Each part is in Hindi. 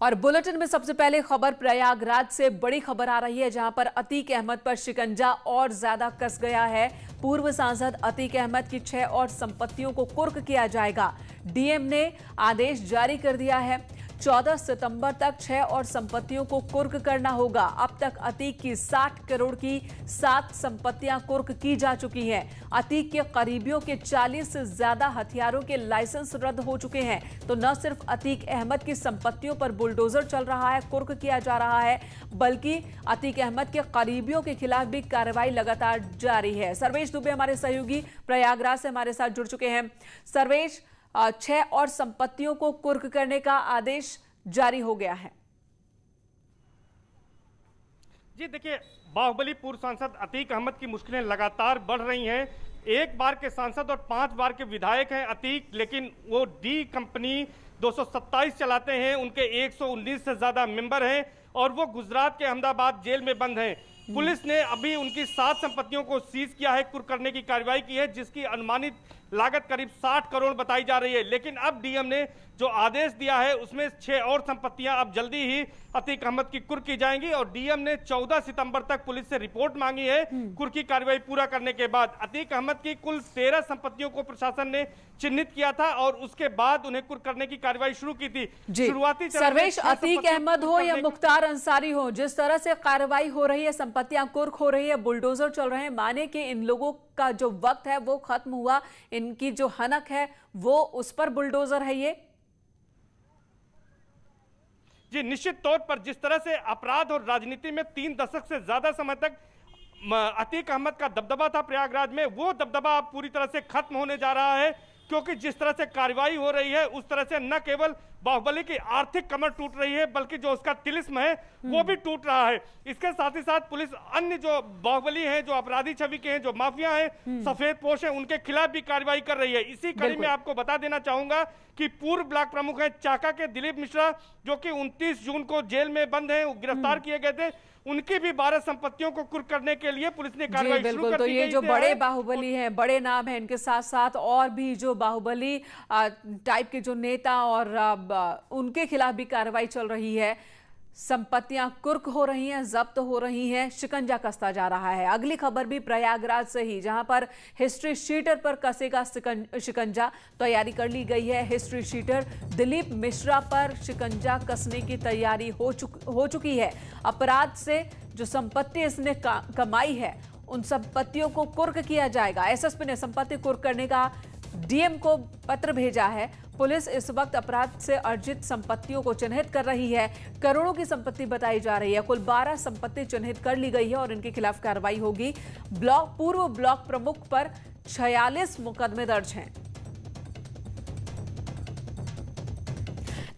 और बुलेटिन में सबसे पहले खबर प्रयागराज से बड़ी खबर आ रही है, जहां पर अतीक अहमद पर शिकंजा और ज्यादा कस गया है। पूर्व सांसद अतीक अहमद की 6 और संपत्तियों को कुर्क किया जाएगा। डीएम ने आदेश जारी कर दिया है। 14 सितंबर तक 6 और संपत्तियों को कुर्क करना होगा। अब तक अतीक की 60 करोड़ की 7 संपत्तियां कुर्क की जा चुकी हैं। अतीक के करीबियों के 40 से ज्यादा हथियारों के लाइसेंस रद्द हो चुके हैं। तो न सिर्फ अतीक अहमद की संपत्तियों पर बुलडोजर चल रहा है, कुर्क किया जा रहा है, बल्कि अतीक अहमद के करीबियों के खिलाफ भी कार्रवाई लगातार जारी है। सर्वेश दुबे हमारे सहयोगी प्रयागराज से हमारे साथ जुड़ चुके हैं। सर्वेश, 6 और संपत्तियों को कुर्क करने का आदेश जारी हो गया है। जी देखिए, बाहुबली पूर्व सांसद अतीक अहमद की मुश्किलें लगातार बढ़ रही हैं। एक बार के सांसद और 5 बार के विधायक हैं अतीक, लेकिन वो डी कंपनी 227 चलाते हैं। उनके 119 से ज्यादा मेंबर हैं और वो गुजरात के अहमदाबाद जेल में बंद हैं। पुलिस ने अभी उनकी 7 संपत्तियों को सीज किया है, कुर्क करने की कार्रवाई की है, जिसकी अनुमानित लागत करीब 60 करोड़ बताई जा रही है। लेकिन अब डीएम ने जो आदेश दिया है उसमें 6 और संपत्तियां अब जल्दी ही अतीक अहमद की कुर्क की जाएंगी और डीएम ने 14 सितंबर तक पुलिस से रिपोर्ट मांगी है। कुर्क की कार्रवाई पूरा करने के बाद अतीक अहमद की कुल 13 संपत्तियों को प्रशासन ने चिन्हित किया था और उसके बाद उन्हें कुर्क करने की कार्रवाई शुरू की थी। शुरुआती सर्वेश, अतीक अहमद हो या मुख्तार अंसारी हो, जिस तरह से कार्रवाई हो रही है, संपत्तियां कुर्क हो रही है, बुलडोजर चल रहे हैं, माने कि इन लोगों का जो वक्त है वो खत्म हुआ, इनकी जो हनक है वो उस पर बुलडोजर है ये? जी निश्चित तौर पर जिस तरह से अपराध और राजनीति में 3 दशक से ज्यादा समय तक अतीक अहमद का दबदबा था प्रयागराज में, वो दबदबा अब पूरी तरह से खत्म होने जा रहा है। क्योंकि जिस तरह से कार्रवाई हो रही है उस तरह से न केवल बाहुबली की आर्थिक कमर टूट रही है, बल्कि जो उसका तिलिस्म है वो भी टूट रहा है। इसके साथ ही साथ पुलिस अन्य जो बाहुबली हैं, जो अपराधी छवि के हैं, जो माफिया हैं, सफेद पोश हैं, उनके खिलाफ भी कार्रवाई कर रही है। इसी कड़ी में आपको बता देना चाहूंगा कि पूर्व ब्लॉक प्रमुख हैं चाका के दिलीप मिश्रा, जो कि 29 जून को जेल में बंद हैं, गिरफ्तार किए गए थे। उनकी भी 12 संपत्तियों को कुर्क करने के लिए पुलिस ने कार्रवाई शुरू कर दी। तो ये जो बड़े बाहुबली हैं, बड़े नाम हैं, इनके साथ साथ और भी जो बाहुबली टाइप के जो नेता और उनके खिलाफ भी कार्रवाई चल रही है। संपत्तियां कुर्क हो रही हैं, जब्त हो रही हैं, शिकंजा कसता जा रहा है। अगली खबर भी प्रयागराज से ही, जहां पर हिस्ट्री शीटर पर कसेगा शिकंजा। तैयारी कर ली गई है। हिस्ट्री शीटर दिलीप मिश्रा पर शिकंजा कसने की तैयारी हो चुकी है। अपराध से जो संपत्ति इसने कमाई है उन संपत्तियों को कुर्क किया जाएगा। एसएसपी ने संपत्ति कुर्क करने का डीएम को पत्र भेजा है। पुलिस इस वक्त अपराध से अर्जित संपत्तियों को चिन्हित कर रही है। करोड़ों की संपत्ति बताई जा रही है। कुल 12 संपत्ति चिन्हित कर ली गई है और इनके खिलाफ कार्रवाई होगी। पूर्व ब्लॉक प्रमुख पर 46 मुकदमे दर्ज हैं।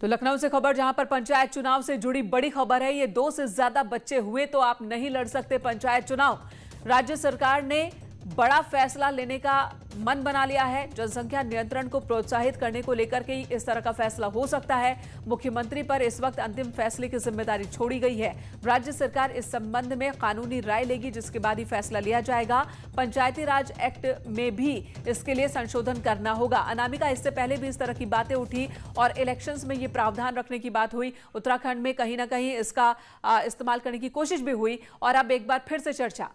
तो लखनऊ से खबर, जहां पर पंचायत चुनाव से जुड़ी बड़ी खबर है। ये 2 से ज्यादा बच्चे हुए तो आप नहीं लड़ सकते पंचायत चुनाव। राज्य सरकार ने बड़ा फैसला लेने का मन बना लिया है। जनसंख्या नियंत्रण को प्रोत्साहित करने को लेकर के इस तरह का फैसला हो सकता है। मुख्यमंत्री पर इस वक्त अंतिम फैसले की जिम्मेदारी छोड़ी गई है। राज्य सरकार इस संबंध में कानूनी राय लेगी, जिसके बाद ही फैसला लिया जाएगा। पंचायती राज एक्ट में भी इसके लिए संशोधन करना होगा। अनामिका, इससे पहले भी इस तरह की बातें उठी और इलेक्शंस में ये प्रावधान रखने की बात हुई। उत्तराखंड में कहीं ना कहीं इसका इस्तेमाल करने की कोशिश भी हुई और अब एक बार फिर से चर्चा।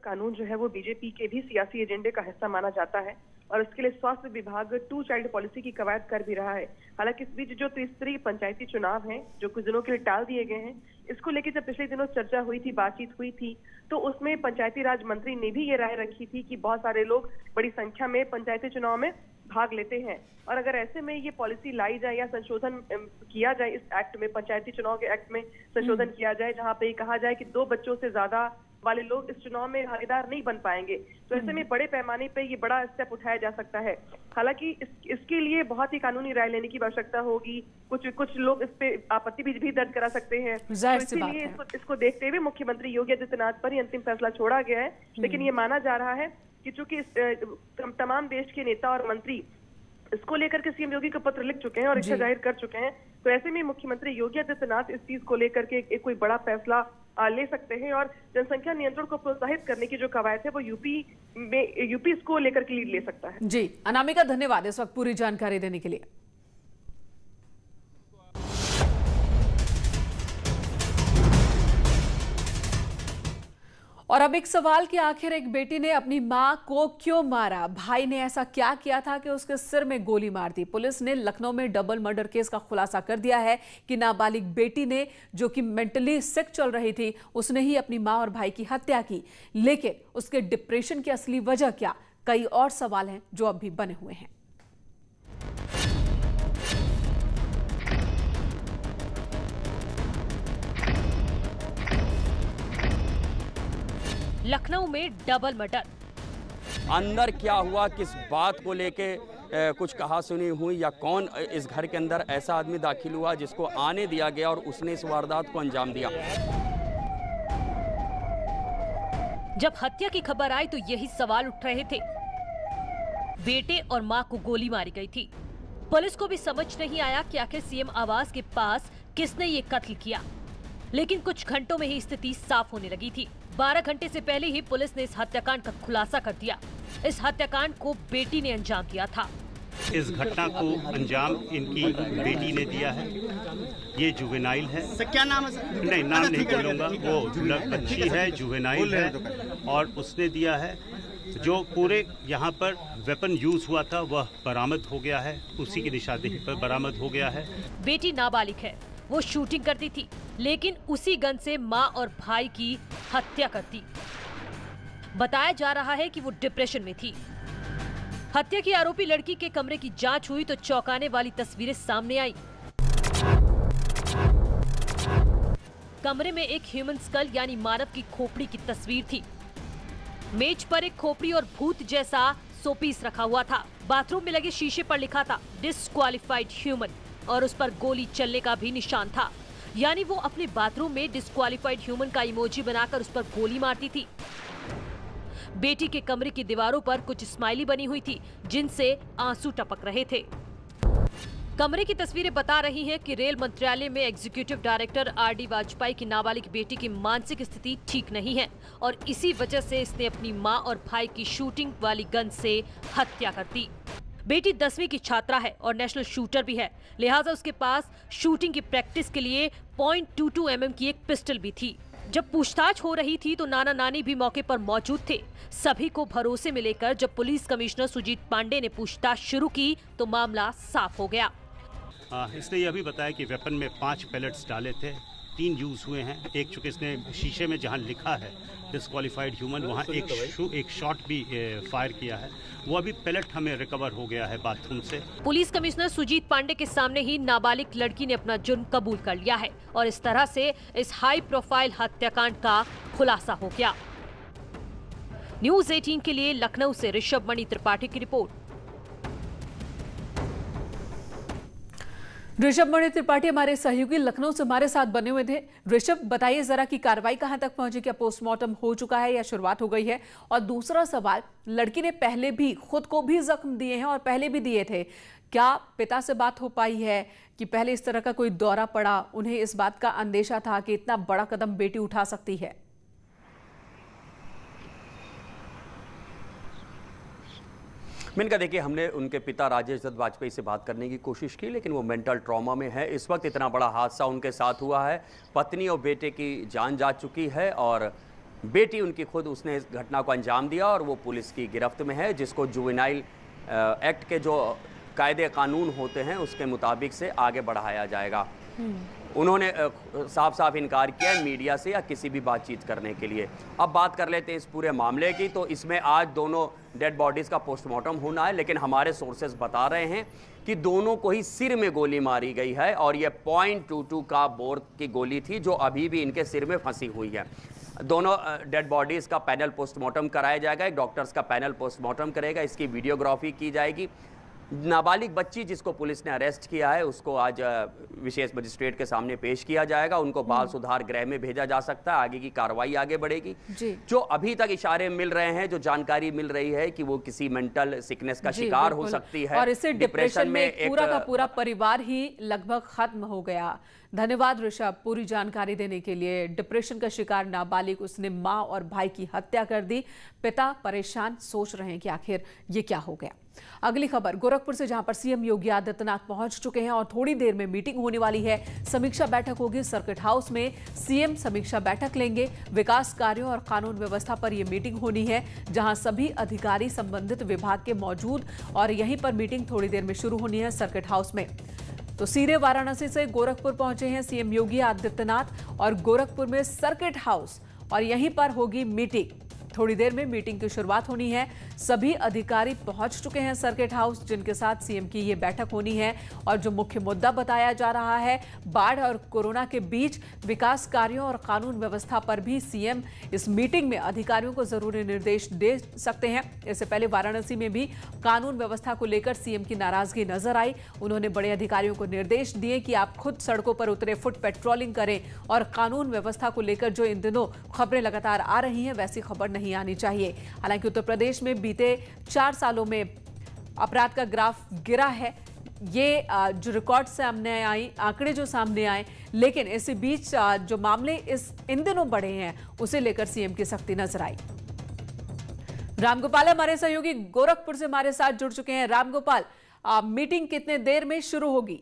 कानून जो है वो बीजेपी के भी सियासी एजेंडे का हिस्सा माना जाता है और इसके लिए स्वास्थ्य विभाग 2 चाइल्ड पॉलिसी की कवायद कर भी रहा है। हालांकि इस बीच जो त्रिस्तरीय पंचायती चुनाव हैं, जो कुछ दिनों के लिए टाल दिए गए हैं, इसको लेकर जब पिछले दिनों चर्चा हुई थी, बातचीत हुई थी, तो उसमें पंचायती राज मंत्री ने भी ये राय रखी थी कि बहुत सारे लोग बड़ी संख्या में पंचायती चुनाव में भाग लेते हैं और अगर ऐसे में ये पॉलिसी लाई जाए या संशोधन किया जाए इस एक्ट में, पंचायती चुनाव के एक्ट में संशोधन किया जाए, जहाँ पे कहा जाए कि 2 बच्चों से ज्यादा वाले लोग इस चुनाव में भागीदार नहीं बन पाएंगे, तो ऐसे में बड़े पैमाने पे ये बड़ा स्टेप उठाया जा सकता है। हालांकि इसके लिए बहुत ही कानूनी राय लेने की आवश्यकता होगी। कुछ लोग इस पे आपत्ति भी दर्ज करा सकते हैं। तो इसीलिए इसको देखते हुए मुख्यमंत्री योगी आदित्यनाथ पर ही अंतिम फैसला छोड़ा गया है। लेकिन ये माना जा रहा है कि चूंकि तमाम देश के नेता और मंत्री इसको लेकर के सीएम योगी को पत्र लिख चुके हैं और इच्छा जाहिर कर चुके हैं, तो ऐसे में मुख्यमंत्री योगी आदित्यनाथ इस चीज को लेकर के कोई बड़ा फैसला ले सकते हैं और जनसंख्या नियंत्रण को प्रोत्साहित करने की जो कवायद है वो यूपी इसको लेकर के लीड ले सकता है। जी अनामिका, धन्यवाद इस वक्त पूरी जानकारी देने के लिए। और अब एक सवाल कि आखिर एक बेटी ने अपनी मां को क्यों मारा? भाई ने ऐसा क्या किया था कि उसके सिर में गोली मार दी? पुलिस ने लखनऊ में डबल मर्डर केस का खुलासा कर दिया है कि नाबालिग बेटी ने, जो कि मेंटली सिक चल रही थी, उसने ही अपनी मां और भाई की हत्या की। लेकिन उसके डिप्रेशन की असली वजह क्या? कई और सवाल हैं जो अब भी बने हुए हैं। लखनऊ में डबल मर्डर। अंदर क्या हुआ, किस बात को लेके कुछ कहा सुनी हुई, या कौन इस घर के अंदर ऐसा आदमी दाखिल हुआ जिसको आने दिया गया और उसने इस वारदात को अंजाम दिया? जब हत्या की खबर आई तो यही सवाल उठ रहे थे। बेटे और मां को गोली मारी गई थी। पुलिस को भी समझ नहीं आया कि आखिर सीएम आवास के पास किसने ये कत्ल किया। लेकिन कुछ घंटों में ही स्थिति साफ होने लगी थी। 12 घंटे से पहले ही पुलिस ने इस हत्याकांड का खुलासा कर दिया। इस हत्याकांड को बेटी ने अंजाम दिया था। इस घटना को अंजाम इनकी बेटी ने दिया है। ये जुवेनाइल है। क्या नाम है सर? नहीं, नाम नहीं बोलूंगा। वो बच्ची है, जुवेनाइल है, और उसने दिया है। जो पूरे यहाँ पर वेपन यूज हुआ था वह बरामद हो गया है। उसी की निशानदेही पर बरामद हो गया है। बेटी नाबालिग है, वो शूटिंग करती थी, लेकिन उसी गन से मां और भाई की हत्या करती। बताया जा रहा है कि वो डिप्रेशन में थी। हत्या की आरोपी लड़की के कमरे की जांच हुई तो चौंकाने वाली तस्वीरें सामने आई। कमरे में एक ह्यूमन स्कल यानी मानव की खोपड़ी की तस्वीर थी। मेज पर एक खोपड़ी और भूत जैसा सोपीस रखा हुआ था। बाथरूम में लगे शीशे पर लिखा था डिस्क्वालिफाइड ह्यूमन, और उस पर गोली चलने का भी निशान था। यानी वो अपने बाथरूम में डिस्क्वालिफाइड ह्यूमन का इमोजी बनाकर उस पर गोली मारती थी। बेटी के कमरे की दीवारों पर कुछ स्माइली बनी हुई थी जिनसे आंसू टपक रहे थे। कमरे की तस्वीरें बता रही हैं कि रेल मंत्रालय में एग्जीक्यूटिव डायरेक्टर आरडी वाजपेयी की नाबालिग बेटी की मानसिक स्थिति ठीक नहीं है और इसी वजह से इसने अपनी मां और भाई की शूटिंग वाली गन से हत्या कर दी। बेटी 10वीं की छात्रा है और नेशनल शूटर भी है, लिहाजा उसके पास शूटिंग की प्रैक्टिस के लिए .22 mm की एक पिस्टल भी थी। जब पूछताछ हो रही थी तो नाना नानी भी मौके पर मौजूद थे। सभी को भरोसे में लेकर जब पुलिस कमिश्नर सुजीत पांडे ने पूछताछ शुरू की तो मामला साफ हो गया। इसने यह भी बताया कि वेपन में 5 पैलेट्स डाले थे, 3 यूज हुए हैं। एक चूंकि इसने शीशे में जहां लिखा है डिस्क्वालिफाइड ह्यूमन, वहां एक शॉट भी फायर किया है। वो अभी पैलेट हमें रिकवर हो गया है बाथरूम से। पुलिस कमिश्नर सुजीत पांडे के सामने ही नाबालिग लड़की ने अपना जुर्म कबूल कर लिया है और इस तरह से इस हाई प्रोफाइल हत्याकांड का खुलासा हो गया। न्यूज़ 18 के लिए लखनऊ से ऋषभ मणि त्रिपाठी की रिपोर्ट। ऋषभ मणि त्रिपाठी हमारे सहयोगी लखनऊ से हमारे साथ बने हुए थे। ऋषभ, बताइए जरा कि कार्रवाई कहां तक पहुंची? क्या पोस्टमार्टम हो चुका है या शुरुआत हो गई है? और दूसरा सवाल, लड़की ने पहले भी खुद को भी जख्म दिए हैं और पहले भी दिए थे। क्या पिता से बात हो पाई है कि पहले इस तरह का कोई दौरा पड़ा, उन्हें इस बात का अंदेशा था कि इतना बड़ा कदम बेटी उठा सकती है? मेनका, देखिए, हमने उनके पिता राजेश दत्त वाजपेयी से बात करने की कोशिश की, लेकिन वो मेंटल ट्रॉमा में है इस वक्त। इतना बड़ा हादसा उनके साथ हुआ है, पत्नी और बेटे की जान जा चुकी है और बेटी उनकी खुद, उसने इस घटना को अंजाम दिया और वो पुलिस की गिरफ्त में है, जिसको जुवेनाइल एक्ट के जो कायदे कानून होते हैं उसके मुताबिक से आगे बढ़ाया जाएगा। उन्होंने साफ साफ इनकार किया है मीडिया से या किसी भी बातचीत करने के लिए। अब बात कर लेते हैं इस पूरे मामले की। तो इसमें आज दोनों डेड बॉडीज़ का पोस्टमार्टम होना है, लेकिन हमारे सोर्सेज बता रहे हैं कि दोनों को ही सिर में गोली मारी गई है और ये .22 का बोर की गोली थी जो अभी भी इनके सिर में फंसी हुई है। दोनों डेड बॉडीज़ का पैनल पोस्टमार्टम कराया जाएगा, एक डॉक्टर्स का पैनल पोस्टमार्टम करेगा, इसकी वीडियोग्राफी की जाएगी। नाबालिग बच्ची जिसको पुलिस ने अरेस्ट किया है उसको आज विशेष मजिस्ट्रेट के सामने पेश किया जाएगा। उनको बाल सुधार गृह में भेजा जा सकता है। आगे की कार्रवाई आगे बढ़ेगी। जो अभी तक इशारे मिल रहे हैं, जो जानकारी मिल रही है कि वो किसी मेंटल सिकनेस का शिकार हो सकती है और इससे डिप्रेशन में पूरा का पूरा परिवार ही लगभग खत्म हो गया। धन्यवाद ऋषभ पूरी जानकारी देने के लिए। डिप्रेशन का शिकार नाबालिग, उसने मां और भाई की हत्या कर दी। पिता परेशान, सोच रहे हैं कि आखिर ये क्या हो गया। अगली खबर गोरखपुर से, जहां पर सीएम योगी आदित्यनाथ पहुंच चुके हैं और थोड़ी देर में मीटिंग होने वाली है। समीक्षा बैठक होगी सर्किट हाउस में। सीएम समीक्षा बैठक लेंगे। विकास कार्यों और कानून व्यवस्था पर यह मीटिंग होनी है, जहां सभी अधिकारी संबंधित विभाग के मौजूद, और यहीं पर मीटिंग थोड़ी देर में शुरू होनी है सर्किट हाउस में। तो सीधे वाराणसी से गोरखपुर पहुंचे हैं सीएम योगी आदित्यनाथ और गोरखपुर में सर्किट हाउस, और यहीं पर होगी मीटिंग। थोड़ी देर में मीटिंग की शुरुआत होनी है। सभी अधिकारी पहुंच चुके हैं सर्किट हाउस, जिनके साथ सीएम की ये बैठक होनी है। और जो मुख्य मुद्दा बताया जा रहा है, बाढ़ और कोरोना के बीच विकास कार्यों और कानून व्यवस्था पर भी सीएम इस मीटिंग में अधिकारियों को जरूरी निर्देश दे सकते हैं। इससे पहले वाराणसी में भी कानून व्यवस्था को लेकर सीएम की नाराजगी नजर आई। उन्होंने बड़े अधिकारियों को निर्देश दिए कि आप खुद सड़कों पर उतरे, फुट पेट्रोलिंग करें, और कानून व्यवस्था को लेकर जो इन दिनों खबरें लगातार आ रही हैं, वैसी खबर नहीं आनी चाहिए। हालांकि उत्तर प्रदेश में बीते 4 सालों में अपराध का ग्राफ गिरा है। ये जो रिकॉर्ड सामने आई, आंकड़े जो सामने आए, लेकिन इसी बीच जो मामले इन दिनों बढ़े हैं, उसे लेकर सीएम की सख्ती नजर आई। रामगोपाल हमारे सहयोगी गोरखपुर से हमारे साथ जुड़ चुके हैं। रामगोपाल, मीटिंग कितने देर में शुरू होगी?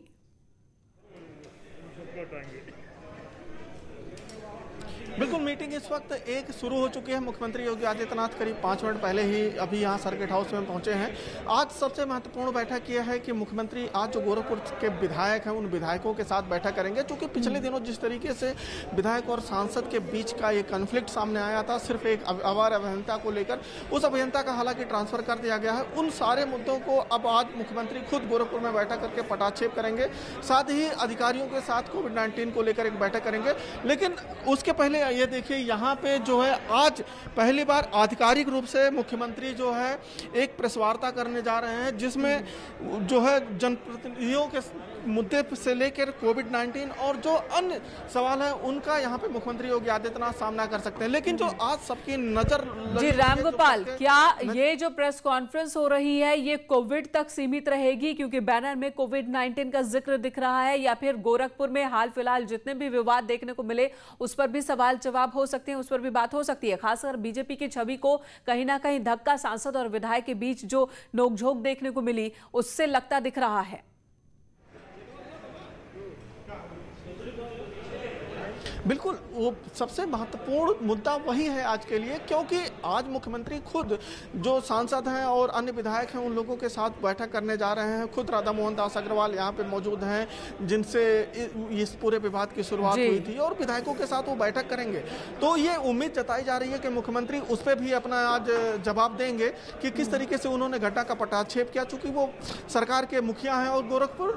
बिल्कुल, मीटिंग इस वक्त एक शुरू हो चुकी है। मुख्यमंत्री योगी आदित्यनाथ करीब 5 मिनट पहले ही अभी यहाँ सर्किट हाउस में पहुंचे हैं। आज सबसे महत्वपूर्ण बैठक यह है कि मुख्यमंत्री आज जो गोरखपुर के विधायक हैं, उन विधायकों के साथ बैठक करेंगे। क्योंकि पिछले दिनों जिस तरीके से विधायक और सांसद के बीच का ये कन्फ्लिक्ट सामने आया था, सिर्फ एक अवार अभियंता को लेकर, उस अभियंता का हालांकि ट्रांसफर कर दिया गया है। उन सारे मुद्दों को अब आज मुख्यमंत्री खुद गोरखपुर में बैठक करके पटाक्षेप करेंगे। साथ ही अधिकारियों के साथ कोविड-19 को लेकर एक बैठक करेंगे। लेकिन उसके पहले ये देखिए, यहाँ पे जो है आज पहली बार आधिकारिक रूप से मुख्यमंत्री जो है एक प्रेस वार्ता करने जा रहे हैं, जिसमें जो है जनप्रतिनिधियों के मुद्दे से लेकर कोविड-19 और जो अन्य सवाल है, उनका यहाँ पे मुख्यमंत्री योगी आदित्यनाथ सामना कर सकते हैं। लेकिन जो आज सबकी नजर जी रामगोपाल, क्या ये जो प्रेस कॉन्फ्रेंस हो रही है, ये कोविड तक सीमित रहेगी? क्योंकि बैनर में कोविड-19 का जिक्र दिख रहा है, या फिर गोरखपुर में हाल फिलहाल जितने भी विवाद देखने को मिले, उस पर भी सवाल जवाब हो सकते हैं, उस पर भी बात हो सकती है? खासकर बीजेपी की छवि को कहीं ना कहीं धक्का सांसद और विधायक के बीच जो नोकझोंक देखने को मिली, उससे लगता दिख रहा है। बिल्कुल, वो सबसे महत्वपूर्ण मुद्दा वही है आज के लिए, क्योंकि आज मुख्यमंत्री खुद जो सांसद हैं और अन्य विधायक हैं, उन लोगों के साथ बैठक करने जा रहे हैं। खुद राधा मोहन दास अग्रवाल यहाँ पे मौजूद हैं, जिनसे इस पूरे विवाद की शुरुआत हुई थी, और विधायकों के साथ वो बैठक करेंगे। तो ये उम्मीद जताई जा रही है कि मुख्यमंत्री उस पर भी अपना आज जवाब देंगे कि किस तरीके से उन्होंने घटना का पटाक्षेप किया। चूंकि वो सरकार के मुखिया हैं और गोरखपुर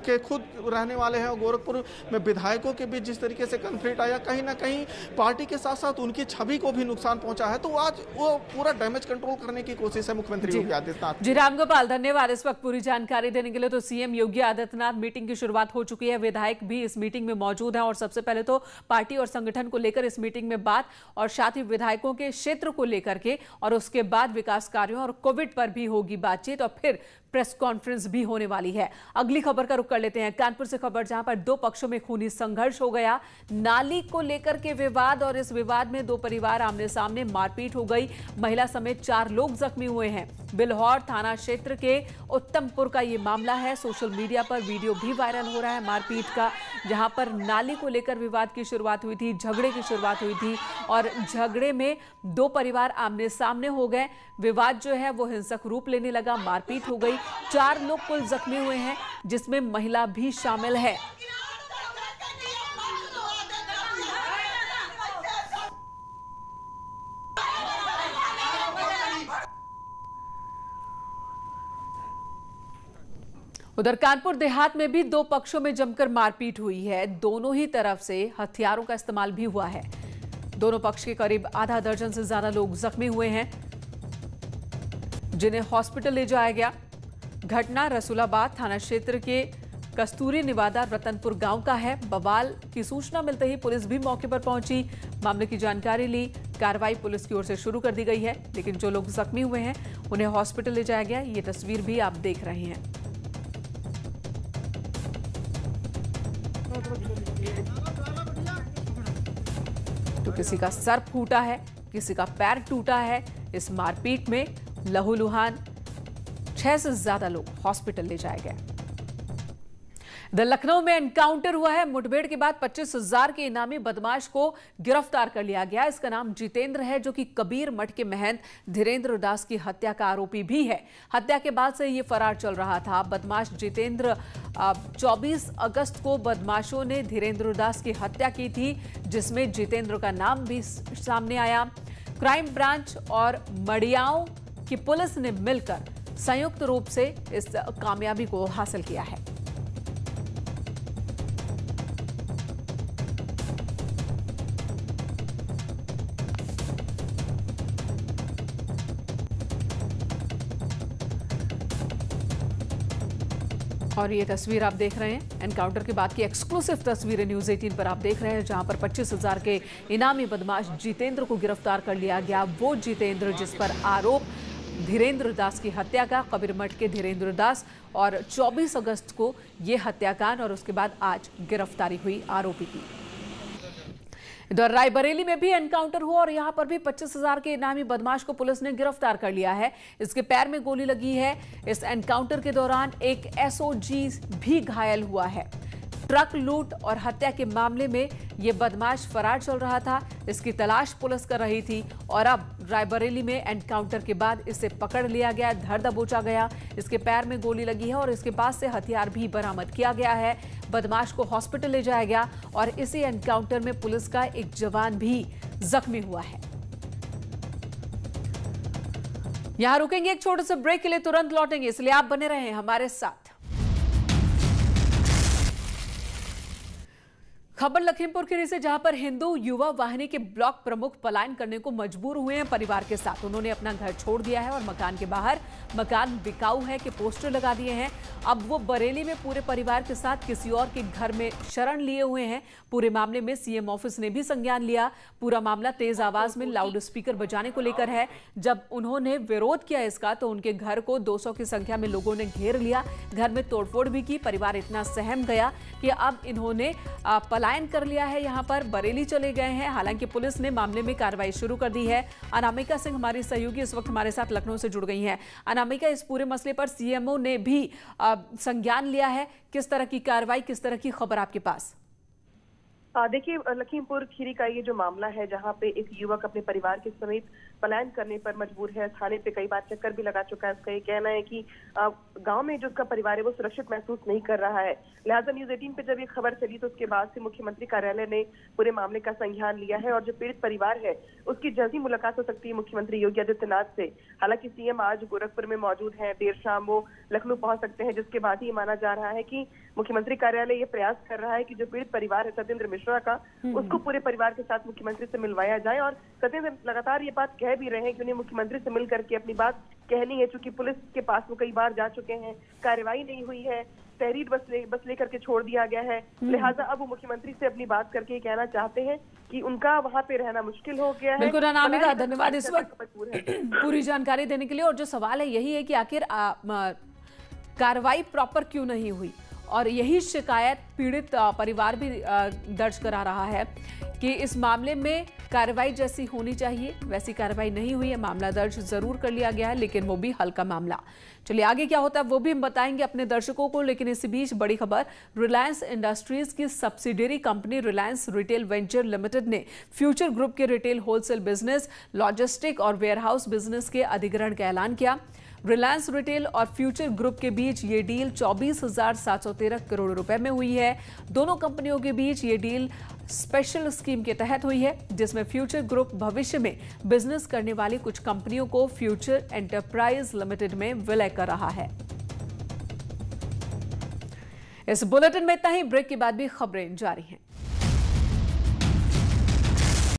के खुद रहने वाले हैं, और गोरखपुर में विधायकों के बीच जिस तरीके से कन्फ्लिक्ट आया, कहीं ना कहीं पार्टी के साथ साथ उनकी छवि को भी नुकसान पहुंचा है। तो आज वो पूरा डैमेज कंट्रोल करने की कोशिश है मुख्यमंत्री योगी आदित्यनाथ। जी रामगोपाल, धन्यवाद इस वक्त पूरी जानकारी देने के लिए। तो सीएम योगी आदित्यनाथ, मीटिंग की शुरुआत हो चुकी है, विधायक भी इस मीटिंग में मौजूद हैं, और सबसे पहले तो पार्टी और संगठन को लेकर इस मीटिंग में बात, और साथ ही विधायकों के क्षेत्र को लेकर के, और उसके बाद विकास कार्यों और कोविड पर भी होगी बातचीत, और फिर प्रेस कॉन्फ्रेंस भी होने वाली है। अगली खबर का रुख कर लेते हैं कानपुर से खबर, जहां पर 2 पक्षों में खूनी संघर्ष हो गया। नाली को लेकर के विवाद, और इस विवाद में 2 परिवार आमने सामने, मारपीट हो गई। महिला समेत 4 लोग जख्मी हुए हैं। बिल्हौर थाना क्षेत्र के उत्तमपुर का ये मामला है। सोशल मीडिया पर वीडियो भी वायरल हो रहा है मारपीट का, जहां पर नाली को लेकर विवाद की शुरुआत हुई थी, झगड़े की शुरुआत हुई थी, और झगड़े में 2 परिवार आमने सामने हो गए। विवाद जो है वो हिंसक रूप लेने लगा, मारपीट हो गई। 4 लोग कुल जख्मी हुए हैं, जिसमें महिला भी शामिल है। उधर कानपुर देहात में भी 2 पक्षों में जमकर मारपीट हुई है। दोनों ही तरफ से हथियारों का इस्तेमाल भी हुआ है। दोनों पक्ष के करीब आधा दर्जन से ज्यादा लोग जख्मी हुए हैं, जिन्हें हॉस्पिटल ले जाया गया। घटना रसूलाबाद थाना क्षेत्र के कस्तूरी निवादा रतनपुर गांव का है। बवाल की सूचना मिलते ही पुलिस भी मौके पर पहुंची, मामले की जानकारी ली। कार्रवाई पुलिस की ओर से शुरू कर दी गई है, लेकिन जो लोग जख्मी हुए हैं उन्हें हॉस्पिटल ले जाया गया। ये तस्वीर भी आप देख रहे हैं। तो किसी का सर फूटा है, किसी का पैर टूटा है। इस मारपीट में लहूलुहान 6 से ज्यादा लोग हॉस्पिटल ले जाए गए। लखनऊ में एनकाउंटर हुआ है। मुठभेड़ के बाद 25,000 के इनामी बदमाश को गिरफ्तार कर लिया गया। इसका नाम जितेंद्र है, जो कि कबीर मठ के महंत धीरेन्द्र दास की हत्या का आरोपी भी है। हत्या के बाद से ये फरार चल रहा था। बदमाश जितेंद्र 24 अगस्त को बदमाशों ने धीरेन्द्र दास की हत्या की थी, जिसमें जितेंद्र का नाम भी सामने आया। क्राइम ब्रांच और मडियाओं की पुलिस ने मिलकर संयुक्त रूप से इस कामयाबी को हासिल किया है। और ये तस्वीर आप देख रहे हैं एनकाउंटर के बाद की एक्सक्लूसिव तस्वीरें न्यूज़ 18 पर आप देख रहे हैं, जहां पर 25,000 के इनामी बदमाश जितेंद्र को गिरफ्तार कर लिया गया। वो जितेंद्र जिस पर आरोप धीरेन्द्र दास की हत्या का, कबीर मठ के धीरेन्द्र दास, और 24 अगस्त को ये हत्याकांड और उसके बाद आज गिरफ्तारी हुई आरोपी की। इधर रायबरेली में भी एनकाउंटर हुआ और यहां पर भी 25,000 के इनामी बदमाश को पुलिस ने गिरफ्तार कर लिया है। इसके पैर में गोली लगी है। इस एनकाउंटर के दौरान एक एसओजी भी घायल हुआ है। ट्रक लूट और हत्या के मामले में यह बदमाश फरार चल रहा था। इसकी तलाश पुलिस कर रही थी और अब रायबरेली में एनकाउंटर के बाद इसे पकड़ लिया गया, धर दबोचा गया। इसके पैर में गोली लगी है और इसके पास से हथियार भी बरामद किया गया है। बदमाश को हॉस्पिटल ले जाया गया और इसी एनकाउंटर में पुलिस का एक जवान भी जख्मी हुआ है। यहां रुकेंगे एक छोटे से ब्रेक के लिए, तुरंत लौटेंगे, इसलिए आप बने रहें हमारे साथ। खबर लखीमपुर खीरी से, जहां पर हिंदू युवा वाहिनी के ब्लॉक प्रमुख पलायन करने को मजबूर हुए हैं परिवार के साथ। उन्होंने अपना घर छोड़ दिया है और मकान के बाहर मकान बिकाऊ है के पोस्टर लगा दिए हैं। अब वो बरेली में पूरे परिवार के साथ किसी और के घर में शरण लिए हुए हैं। पूरे मामले में सीएम ऑफिस ने भी संज्ञान लिया। पूरा मामला तेज आवाज में लाउड स्पीकर बजाने को लेकर है। जब उन्होंने विरोध किया इसका तो उनके घर को 200 की संख्या में लोगों ने घेर लिया। घर में तोड़फोड़ भी की। परिवार इतना सहम गया कि अब इन्होंने पलायन कर लिया है, यहां पर बरेली चले गए हैं। हालांकि पुलिस ने मामले में कार्रवाई शुरू कर दी है। अनामिका सिंह हमारी सहयोगी इस वक्त हमारे साथ लखनऊ से जुड़ गई हैं। अनामिका, इस पूरे मसले पर सीएमओ ने भी संज्ञान लिया है। किस तरह की कार्रवाई, किस तरह की खबर आपके पास? देखिए, लखीमपुर खीरी का ये जो मामला है, जहां पे एक युवक अपने परिवार के समेत पलायन करने पर मजबूर है, थाने पे कई बार चक्कर भी लगा चुका है। उसका ये कहना है कि गांव में जो उसका परिवार है वो सुरक्षित महसूस नहीं कर रहा है। लिहाजा न्यूज़ 18 पे जब ये खबर चली तो उसके बाद से मुख्यमंत्री कार्यालय ने पूरे मामले का संज्ञान लिया है और जो पीड़ित परिवार है उसकी जल्द ही मुलाकात हो सकती है मुख्यमंत्री योगी आदित्यनाथ से। हालांकि सीएम आज गोरखपुर में मौजूद है, देर शाम वो लखनऊ पहुंच सकते हैं, जिसके बाद ही माना जा रहा है कि मुख्यमंत्री कार्यालय ये प्रयास कर रहा है कि जो पीड़ित परिवार है सत्येंद्र मिश्रा का, उसको पूरे परिवार के साथ मुख्यमंत्री से मिलवाया जाए। और सत्येंद्र लगातार ये बात कह भी रहे हैं कि उन्हें मुख्यमंत्री से मिल करके अपनी बात कहनी है, चूंकि पुलिस के पास वो कई बार जा चुके हैं, कार्रवाई नहीं हुई है, तहरीर बस लेकर के छोड़ दिया गया है। लिहाजा अब वो मुख्यमंत्री से अपनी बात करके ये कहना चाहते हैं कि उनका वहां पे रहना मुश्किल हो गया है। बिल्कुल अनामिका, धन्यवाद इस वक्त पूरी जानकारी देने के लिए। और जो सवाल है यही है कि आखिर कार्रवाई प्रॉपर क्यों नहीं हुई, और यही शिकायत पीड़ित परिवार भी दर्ज करा रहा है कि इस मामले में कार्रवाई जैसी होनी चाहिए वैसी कार्रवाई नहीं हुई है। मामला दर्ज जरूर कर लिया गया है, लेकिन वो भी हल्का मामला। चलिए आगे क्या होता है वो भी हम बताएंगे अपने दर्शकों को। लेकिन इसी बीच बड़ी खबर, रिलायंस इंडस्ट्रीज की subsidiary company Reliance retail venture limited ने फ्यूचर ग्रुप के रिटेल होलसेल बिजनेस, लॉजिस्टिक और वेयरहाउस बिजनेस के अधिग्रहण का ऐलान किया। रिलायंस रिटेल और फ्यूचर ग्रुप के बीच ये डील 24,713 करोड़ रुपए में हुई है। दोनों कंपनियों के बीच ये डील स्पेशल स्कीम के तहत हुई है, जिसमें फ्यूचर ग्रुप भविष्य में बिजनेस करने वाली कुछ कंपनियों को फ्यूचर एंटरप्राइज लिमिटेड में विलय कर रहा है। इस बुलेटिन में इतना ही। ब्रेक के बाद भी खबरें जारी हैं।